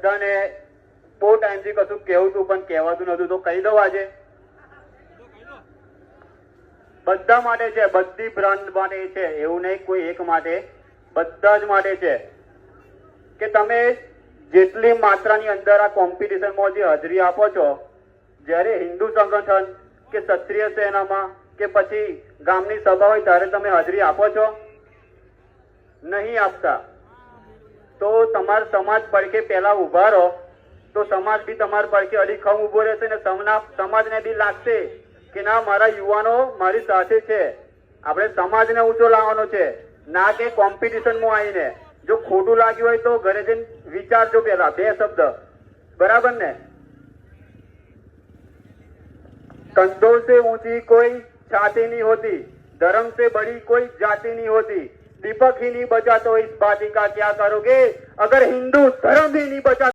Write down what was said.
બધાને બહુ ટાઈમથી કશું કહેવું હતું પણ કહેવાતું નતું, તો કહી દઉં આજે બધા માટે છે, બધી બ્રાન્ડ માટે છે, એવું નહીં કોઈ એક માટે, બધા જ માટે છે કે તમે જેટલી માત્રાની અંદર આ કોમ્પિટિશનમાં જે હાજરી આપો છો, જ્યારે હિન્દુ સંગઠન કે ક્ષત્રિય સેનામાં કે પછી ગામની સભા હોય ત્યારે તમે હાજરી આપો છો? નહીં આપતા. તો તમારા સમાજ પડખે પહેલા ઉભા રહો, તો સમાજ બી તમારા પડખે અડીખમ ઉભો રહેશે ને સમાજને બી લાગશે કે ના, મારા યુવાનો મારી સાથે છે. આપણે સમાજને ઊંચો લાવવાનો છે, ના કે કોમ્પિટિશનમાં આવીને. જો ખોટું લાગ્યું હોય તો ઘરે જઈને વિચારજો પેલા 2 શબ્દ, બરાબર ને? कंधों से ऊंची कोई छाती नहीं होती, धर्म से बड़ी कोई जाति नहीं होती, दीपक ही नहीं बचा तो इस बाती का क्या करोगे? अगर हिंदू धर्म ही नहीं बचा